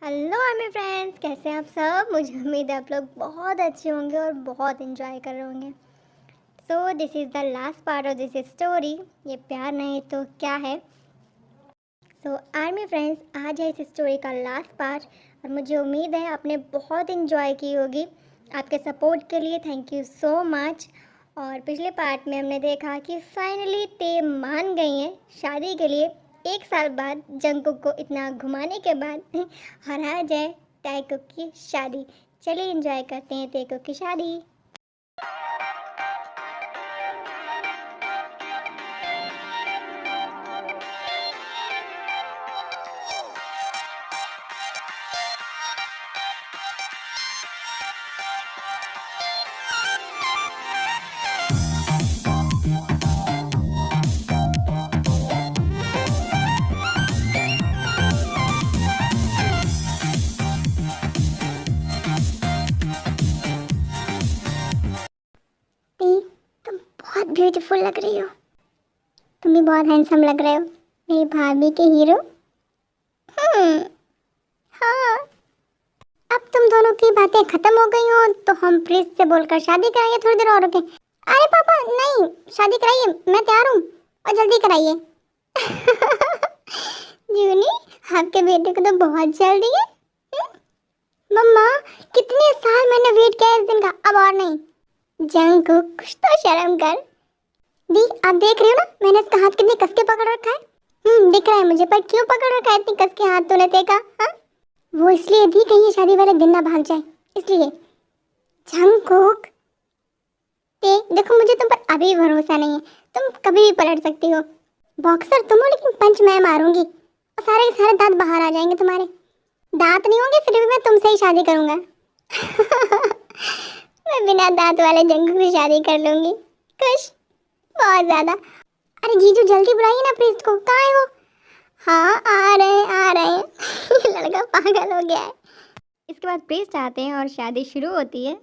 Hello army friends, कैसे हैं आप सब। मुझे उम्मीद है आप लोग बहुत अच्छे होंगे और बहुत इन्जॉय कर रहे होंगे। So this is the last part of this story. ये प्यार नहीं तो क्या है। सो आर्मी फ्रेंड्स, आज है इस स्टोरी का लास्ट पार्ट और मुझे उम्मीद है आपने बहुत इन्जॉय की होगी। आपके सपोर्ट के लिए थैंक यू सो मच। और पिछले पार्ट में हमने देखा कि फाइनली ते मान गई हैं शादी के लिए। 1 साल बाद जंगकुक को इतना घुमाने के बाद और आ जाए ताइकुक की शादी। चलिए एंजॉय करते हैं ताइकुक की शादी। तुम बहुत ब्यूटीफुल लग रही हो। तुम भी बहुत हैंडसम लग रहे हो, मेरी भाभी के हीरो। हाँ, अब तुम दोनों की बातें खत्म हो गई हो तो हम प्रिंस से बोलकर शादी कराइए। थोड़ी देर और रुके। अरे पापा नहीं, शादी कराइए, मैं तैयार हूँ और जल्दी कराइए। जूनी, आपके बेटे को तो बहुत जल्दी है। मम्मा, कितने साल मैंने वेट किया इस दिन का, अब और नहीं। जंगकुक, कुछ तो शर्म कर। दी, आप देख रही हो ना मैंने इसका हाथ कितनी कस के पकड़ रखा है। दिख रहा है मुझे, पर क्यों पकड़ रखा है इतनी कस के हाथ तूने देखा? हाँ, वो इसलिए दी कहीं ये शादी वाले दिन ना भाग जाए, इसलिए। जंगकुक, देखो मुझे तुम पर अभी भरोसा नहीं है। तुम कभी भी पलट सकती हो। बॉक्सर तुम हो लेकिन पंच मैं मारूंगी और सारे के सारे दांत बाहर आ जाएंगे तुम्हारे। दांत नहीं होंगे फिर भी मैं तुमसे ही शादी करूंगा। मैं बिना दांत वाले जंगकुक से शादी कर लूंगी। खुश, बहुत ज्यादा। अरे जीजू जल्दी बुलाइए ना प्रीत को, कहाँ है वो? हाँ आ रहे हैं आ रहे हैं। लड़का पागल हो गया है। इसके बाद प्रीस्ट आते हैं और शादी शुरू होती है।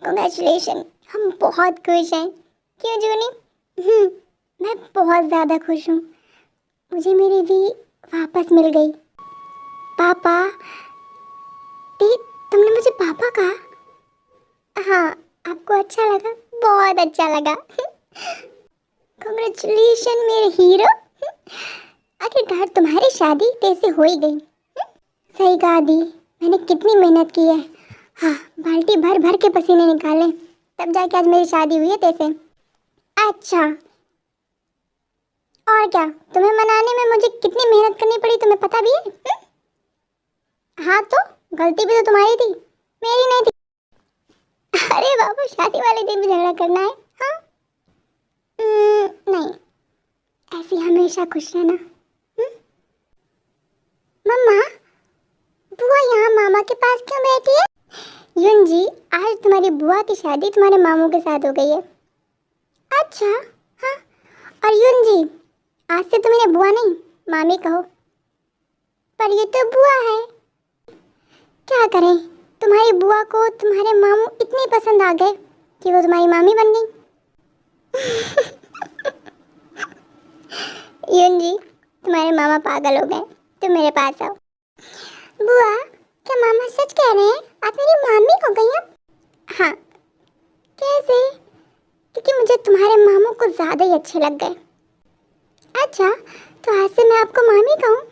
कांग्रेचुलेशन, हम बहुत खुश हैं। क्यों जूनी? मैं बहुत ज़्यादा खुश हूँ। मुझे मेरी भी वापस मिल गई। पापा, दी, तुमने मुझे पापा कहा? हाँ, आपको अच्छा लगा? बहुत अच्छा लगा। कांग्रेचुलेशन मेरे हीरो। आखिरकार तुम्हारी शादी तैसे हो ही गई। सही कहा दी, मैंने कितनी मेहनत की है। हाँ, बाल्टी भर भर के पसीने निकाले तब जाके आज मेरी शादी हुई है तैसे। अच्छा, और क्या, तुम्हें मनाने में मुझे कितनी मेहनत करनी पड़ी तुम्हें पता भी है? हाँ तो गलती भी तो तुम्हारी थी, मेरी नहीं थी। अरे बाबू, शादी वाले दिन भी झगड़ा करना है? हाँ, नहीं, ऐसे हमेशा खुश रहना। मम्मा, बुआ यहाँ मामा के पास क्यों बैठी है? युन जी, आज तुम्हारी बुआ की शादी तुम्हारे मामू के साथ हो गई है। अच्छा, हाँ, और युन जी, आज से तुम इन्हें बुआ नहीं मामी कहो। पर ये तो बुआ है। क्या करें, तुम्हारी बुआ को तुम्हारे मामू इतने पसंद आ गए कि वो तुम्हारी मामी बन गई। युन जी, तुम्हारे मामा पागल हो गए, तुम मेरे पास आओ। बुआ, क्या मामा सच कह रहे हैं? आप मेरी मामी हो गई हैं? हाँ। कैसे? क्योंकि मुझे तुम्हारे मामू को ज़्यादा ही अच्छे लग गए। अच्छा, तो आज से मैं आपको मामी कहूँ?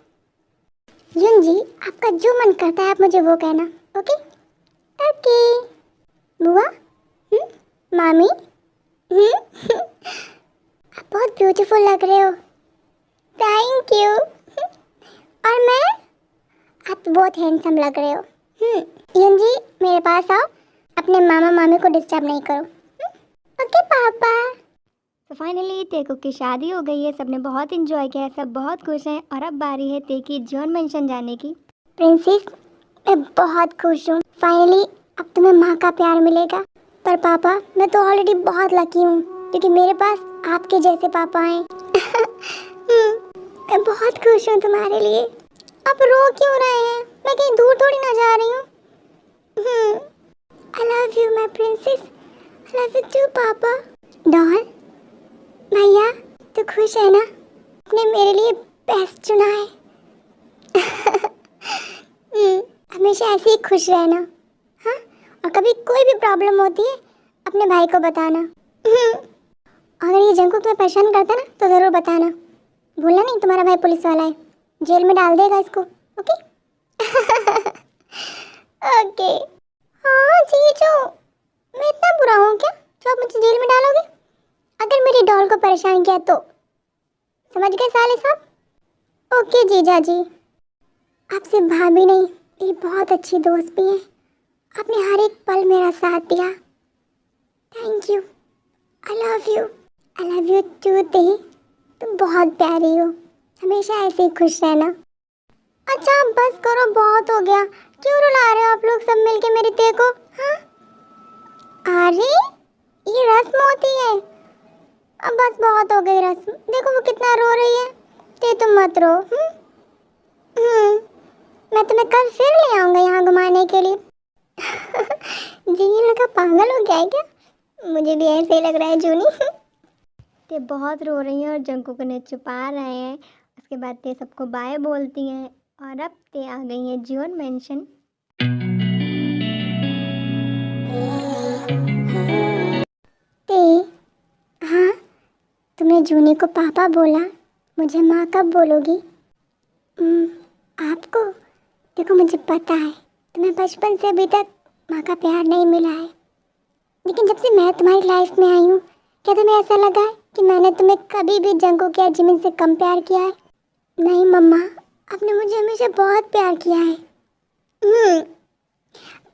युन जी, आपका जो मन करता है आप मुझे वो कहना। Okay okay. बुआ, मामी, आप बहुत ब्यूटीफुल लग रहे हो। Thank you. और मैं, आप तो बहुत हैंडसम लग रहे हो। युन जी, मेरे पास आओ। अपने मामा मामी को डिस्टर्ब नहीं करो। ओके पापा। तो फाइनली तेको की शादी हो गई है, सबने बहुत इंजॉय किया है, सब बहुत खुश हैं। और अब बारी है ते की जॉन मेंशन जाने की। प्रिंसेस, मैं बहुत खुश हूँ। फाइनली अब तुम्हें माँ का प्यार मिलेगा। पर पापा, मैं तो ऑलरेडी बहुत लकी हूँ क्योंकि मेरे पास आपके जैसे पापा हैं। मैं बहुत खुश हूँ तुम्हारे लिए। आप रो क्यों रहे हैं? मैं कहीं दूर थोड़ी ना जा रही हूँ। I love you my princess. I love you too papa. Doll भैया, तू खुश है ना? आपने मेरे लिए बेस्ट चुना है। हमेशा ऐसे ही खुश रहना। हाँ, और कभी कोई भी प्रॉब्लम होती है अपने भाई को बताना। अगर ये जंकू तुम्हें परेशान करता ना तो ज़रूर बताना। भूलना नहीं, तुम्हारा भाई पुलिस वाला है, जेल में डाल देगा इसको। ओके? ओके। हाँ जीजू, मैं इतना बुरा हूँ क्या जो आप मुझे जेल में डालोगे? अगर मेरी डॉल को परेशान किया तो? समझ गए साले साहब? ओके जीजा जी। आपसे भाभी नहीं, मेरी बहुत अच्छी दोस्त भी है। आपने हर एक पल मेरा साथ दिया। Thank you. I love you. I love you too ते। तुम बहुत प्यारी हो। हमेशा ऐसे ही खुश रहना। अच्छा बस करो, बहुत हो गया। क्यों रुला रहे हो आप लोग सब मिलके मेरी ते को? हाँ? अरे ये रस्म होती है। अब बस बहुत हो गई रस्म। देखो वो कितना रो रही है। ते तुम मत रो। मैं तुम्हें कल फिर ले आऊंगा यहाँ घुमाने के लिए। जी ये लड़का पागल हो गया है क्या? मुझे भी ऐसे ही लग रहा है जूनी। ते बहुत रो रही हैं और जंकुक ने छुपा रहे हैं। उसके बाद ते सबको बाय बोलती हैं और अब ते आ गई हैं जॉन मेंशन। ते, हाँ, तुमने जूनी को पापा बोला, मुझे माँ कब बोलोगी? आपको? देखो मुझे पता है तुम्हें बचपन से अभी तक माँ का प्यार नहीं मिला है, लेकिन जब से मैं तुम्हारी लाइफ में आई हूँ, क्या तुम्हें ऐसा लगा है कि मैंने तुम्हें कभी भी जंकुक या जिमिन से कम प्यार किया है? नहीं मम्मा, आपने मुझे हमेशा बहुत प्यार किया है।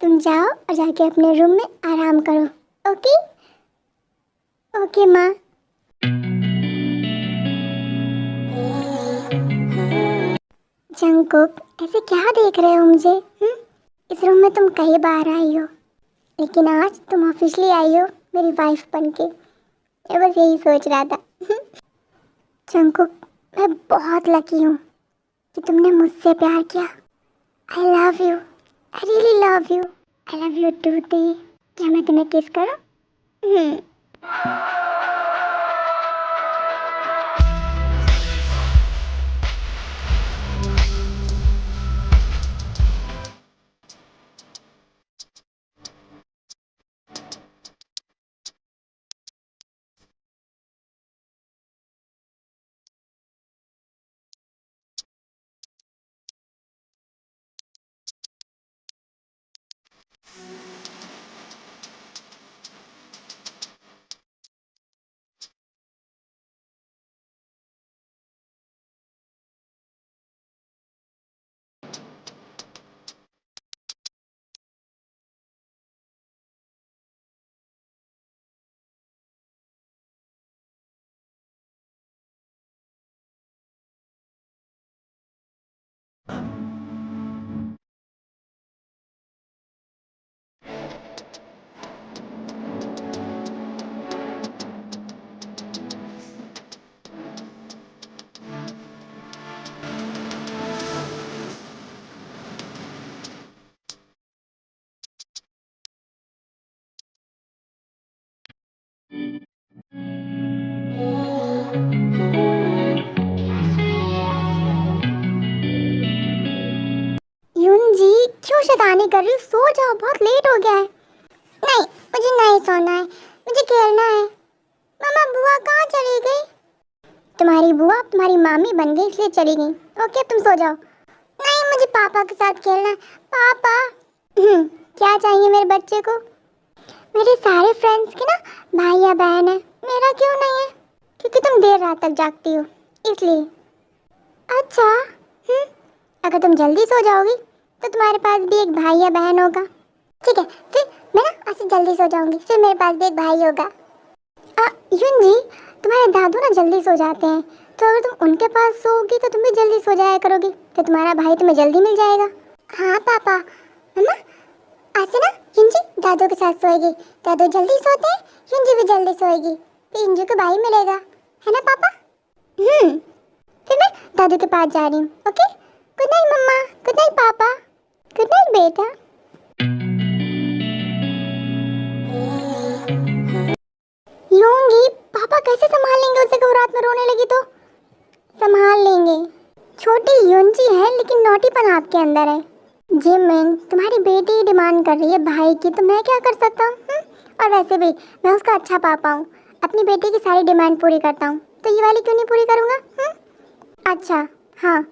तुम जाओ और जाके अपने रूम में आराम करो। ओके? ओके माँ। जंकुक, ऐसे क्या देख रहे हो मुझे? इस रूम में तुम कई बार आई हो, लेकिन आज तुम ऑफिशियली आई हो मेरी वाइफ बनके। मैं बस यही सोच रहा था। जंकुक, मैं बहुत लकी हूँ कि तुमने मुझसे प्यार किया। I love you. I really love you. I love you too दी। क्या मैं तुम्हें किस करूँ? यून जी, क्यों शैतानी कर रही हो? सो जाओ, बहुत लेट हो गया है। नहीं, मुझे नहीं सोना है, मुझे खेलना है। मामा बुआ कहाँ चली गई? तुम्हारी बुआ तुम्हारी मामी बन गई इसलिए चली गई। ओके तुम सो जाओ। नहीं, मुझे पापा के साथ खेलना है। पापा। क्या चाहिए मेरे बच्चे को? मेरे सारे फ्रेंड्स के ना भाई या बहन है, मेरा क्यों नहीं है? क्योंकि तुम देर रात तक जागती हो इसलिए। अच्छा। अगर तुम जल्दी सो जाओगी तो तुम्हारे पास भी एक भाई या बहन होगा। ठीक है, फिर मैं ना आज जल्दी सो जाऊंगी, फिर मेरे पास भी एक भाई होगा। युन जी, तुम्हारे दादू ना जल्दी सो जाते हैं, तो अगर तुम उनके पास सोओगी तो तुम भी जल्दी सो जाया करोगी, तो तुम्हारा भाई तुम्हें जल्दी मिल जाएगा। हाँ पापा। मम्मा, आज से ना युन जी दादू के साथ सोएगी। दादू जल्दी सोते हैं, युन जी भी जल्दी सोएगी, तो युन जी को भाई मिलेगा, है ना पापा? फिर मैं दादू के पास जा रही हूँ। ओके, गुड नाइट मम्मा, गुड नाइट पापा, गुड नाइट बेटा। लूंगी, पापा कैसे संभाल लेंगे उसे, कब रात में रोने लगी तो? संभाल लेंगे। छोटी युंजी है लेकिन नौटीपन आपके अंदर है। जिमिन, तुम्हारी बेटी ही डिमांड कर रही है भाई की, तो मैं क्या कर सकता हूँ? और वैसे भी मैं उसका अच्छा पापा हूँ, अपनी बेटी की सारी डिमांड पूरी करता हूँ, तो ये वाली क्यों नहीं पूरी करूँगा? अच्छा हाँ।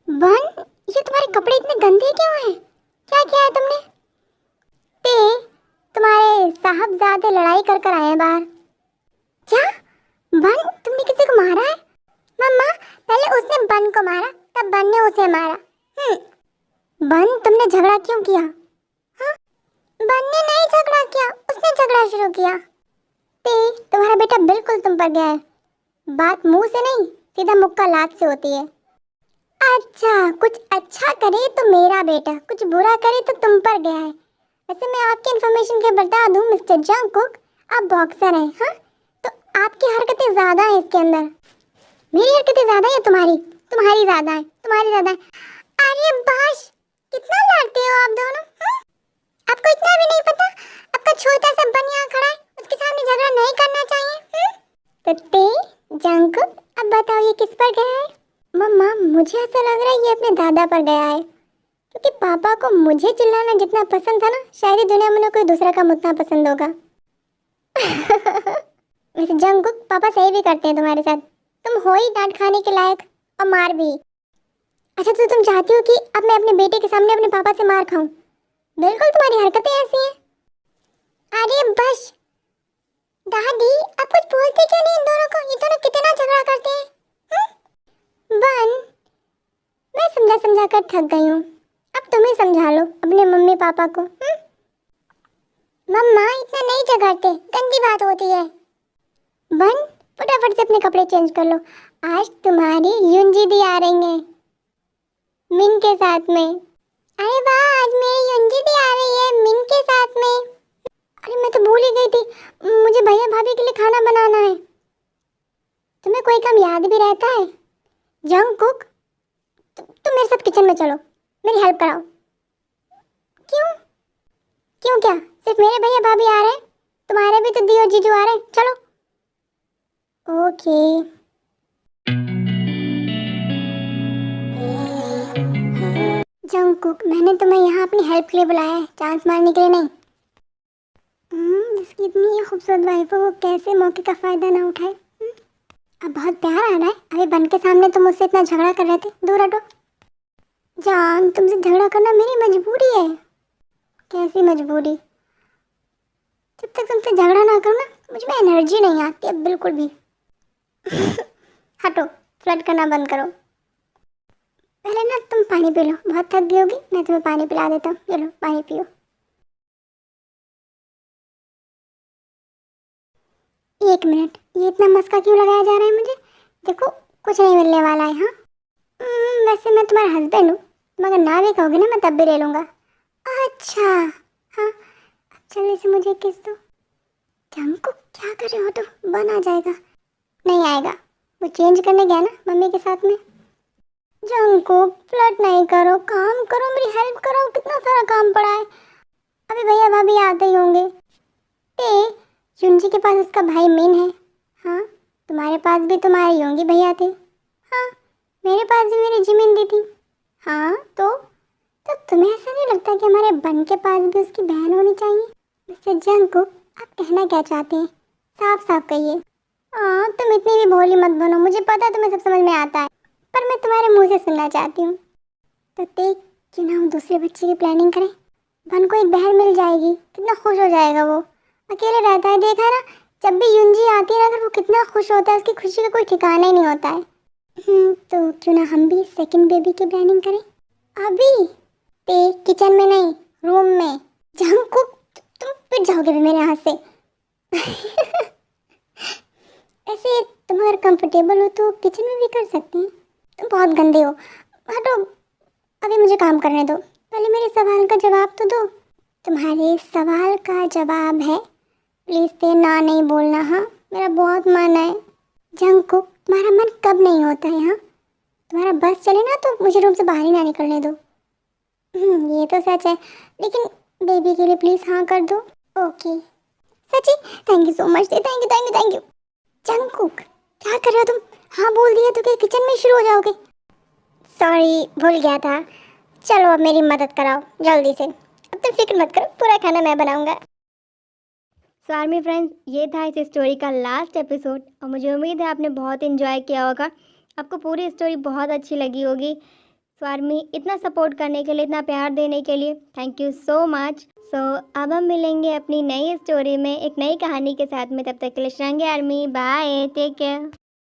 बन, ये तुम्हारे कपड़े इतने गंदे क्यों हैं? क्या किया है तुमने? तुम्हारे साहबजादे लड़ाई कर कर आए हैं बाहर। क्या बन, तुमने किसी को मारा है? मम्मा, पहले उसने बन को मारा, तब बन ने उसे मारा। बन, तुमने झगड़ा क्यों किया? हाँ, बन ने नहीं झगड़ा किया, उसने झगड़ा शुरू किया। तुम्हारा बेटा बिल्कुल तुम पर गया है। बात मुंह से नहीं, सीधा मुक्का लात से होती है। अच्छा, कुछ अच्छा करे तो मेरा बेटा, कुछ बुरा करे तो तुम पर गया है। वैसे मैं आपकी इन्फॉर्मेशन के बता दूं मिस्टर जंगकुक, आप बॉक्सर हैं। हाँ, तो आपकी हरकतें ज्यादा हैं इसके अंदर। मेरी हरकतें ज्यादा है तुम्हारी? तुम्हारी ज्यादा है, तुम्हारी ज्यादा है। अरे बाश, कितना लड़ते हो आप दोनों? आपको इतना भी नहीं पता आपका छोटा सा बन यहाँ खड़ा है, उसके सामने झगड़ा नहीं करना चाहिए? तो जंगकुक, अब बताओ ये किस पर गया है? मम्मा, मुझे ऐसा लग रहा है ये अपने दादा पर गया है, क्योंकि पापा को मुझे चिल्लाना जितना पसंद था ना, शायद ही दुनिया में कोई दूसरा काम उतना पसंद होगा। वैसे जंगकुक, पापा सही भी करते हैं तुम्हारे साथ, तुम हो ही डांट खाने के लायक, और मार भी। अच्छा, तो तुम चाहती हो कि अब मैं अपने बेटे के सामने अपने पापा से मार खाऊं? बिल्कुल, तुम्हारी हरकतें ऐसी हैं। अरे बस दादी, आप कुछ बोलते क्यों नहीं इन दोनों को? ये दोनों कितना झगड़ा करते हैं। बन, मैं समझा समझा कर थक गई हूँ, अब तुम ही समझा लो अपने मम्मी पापा को। मम्मा, इतना नहीं झगड़ते, गंदी बात होती है। बन, फटाफट से अपने कपड़े चेंज कर लो, आज तुम्हारी युंजी दी आ रही है मिन के साथ में। अरे वाह, आज मेरी युंजी दी आ रही है मिन के साथ में। अरे मैं तो भूल ही गई थी, मुझे भैया भाभी के लिए खाना बनाना है। तुम्हें कोई काम याद भी रहता है? जंगकुक, तुम मेरे साथ किचन में चलो, मेरी हेल्प कराओ। क्यों? क्यों क्या? सिर्फ मेरे भैया भाभी आ रहे हैं? तुम्हारे भी तो दी और जीजू आ रहे हैं, चलो। ओके। जंगकुक, मैंने तुम्हें यहाँ अपनी हेल्प के लिए बुलाया है, चांस मारने के लिए नहीं। जिसकी इतनी खूबसूरत वाइफ हो, वो कैसे मौके का फायदा ना उठाए। अब बहुत प्यार आ रहा है, अभी बन के सामने तुम मुझसे इतना झगड़ा कर रहे थे, दूर हटो। जान, तुमसे झगड़ा करना मेरी मजबूरी है। कैसी मजबूरी? जब तक तुमसे झगड़ा ना करो ना, मुझ में एनर्जी नहीं आती है बिल्कुल भी। हटो, फ्लर्ट करना बंद करो। पहले ना तुम पानी पी लो, बहुत थक गई होगी, मैं तुम्हें पानी पिला देता हूँ। ये लो, पानी पियो। एक मिनट, ये इतना मस्का क्यों लगाया जा रहा है मुझे? देखो, कुछ नहीं मिलने वाला है। हाँ, वैसे मैं तुम्हारा हस्बैंड हूँ, तुम अगर ना भी कहोगे ना, मैं तब भी ले लूँगा। अच्छा हाँ, जल्दी से मुझे किस दो। जंगकुक, क्या कर रहे हो तुम? बन आ जाएगा। नहीं आएगा, वो चेंज करने गया ना मम्मी के साथ में। जंगकुक, फ्लर्ट नहीं करो, काम करो, मेरी हेल्प करो, कितना सारा काम पड़ा है। अभी भैया भाभी आते ही होंगे। युंजी के पास उसका भाई मिन है। हाँ, तुम्हारे पास भी तुम्हारे योंगी भैया थे। हाँ, मेरे पास भी मेरी जिमिन दी थी। हाँ तो तुम्हें ऐसा नहीं लगता कि हमारे बन के पास भी उसकी बहन होनी चाहिए? मिस्टर जंगकुक, आप कहना क्या चाहते हैं? साफ साफ कहिए। हाँ, तुम इतनी भी भोली मत बनो, मुझे पता है तुम्हें सब समझ में आता है, पर मैं तुम्हारे मुंह से सुनना चाहती हूँ। तो देख, क्यों ना हम दूसरे बच्चे की प्लानिंग करें? बन को एक बहन मिल जाएगी, कितना खुश हो जाएगा वो। अकेले रहता है, देखा है ना, जब भी यूंजी आती है ना, अगर वो कितना खुश होता है, उसकी खुशी का कोई ठिकाना ही नहीं होता है। तो क्यों ना हम भी सेकंड बेबी की प्लानिंग करें अभी? पे किचन में नहीं, रूम में। जंगकुक, तुम पिट जाओगे भी मेरे हाथ से। ऐसे तुम अगर कंफर्टेबल हो तो किचन में भी कर सकते हैं। तुम बहुत गंदे हो, हटो। अभी मुझे काम करने दो, पहले मेरे सवाल का जवाब तो दो। तुम्हारे सवाल का जवाब है, प्लीज़ ते ना नहीं बोलना। हाँ, मेरा बहुत मन है। जंगकुक, तुम्हारा मन कब नहीं होता है? हाँ, तुम्हारा बस चले ना तो मुझे रूम से बाहर ही ना निकलने दो। ये तो सच है, लेकिन बेबी के लिए प्लीज़ हाँ कर दो। Okay Sachi, thank you so much, thank you thank you thank you. Jungkook, क्या कर रहे हो तुम? हाँ बोल दिया तो क्या किचन में शुरू हो जाओगे? सॉरी, भूल गया था। चलो अब मेरी मदद कराओ जल्दी से। अब तुम फिक्र मत करो, पूरा खाना मैं बनाऊंगा। सो आर्मी फ्रेंड्स, ये था इस स्टोरी का लास्ट एपिसोड और मुझे उम्मीद है आपने बहुत इन्जॉय किया होगा, आपको पूरी स्टोरी बहुत अच्छी लगी होगी। सो आर्मी, इतना सपोर्ट करने के लिए, इतना प्यार देने के लिए थैंक यू सो मच। सो अब हम मिलेंगे अपनी नई स्टोरी में एक नई कहानी के साथ में, तब तक के लिए Shringi army, bye, take care.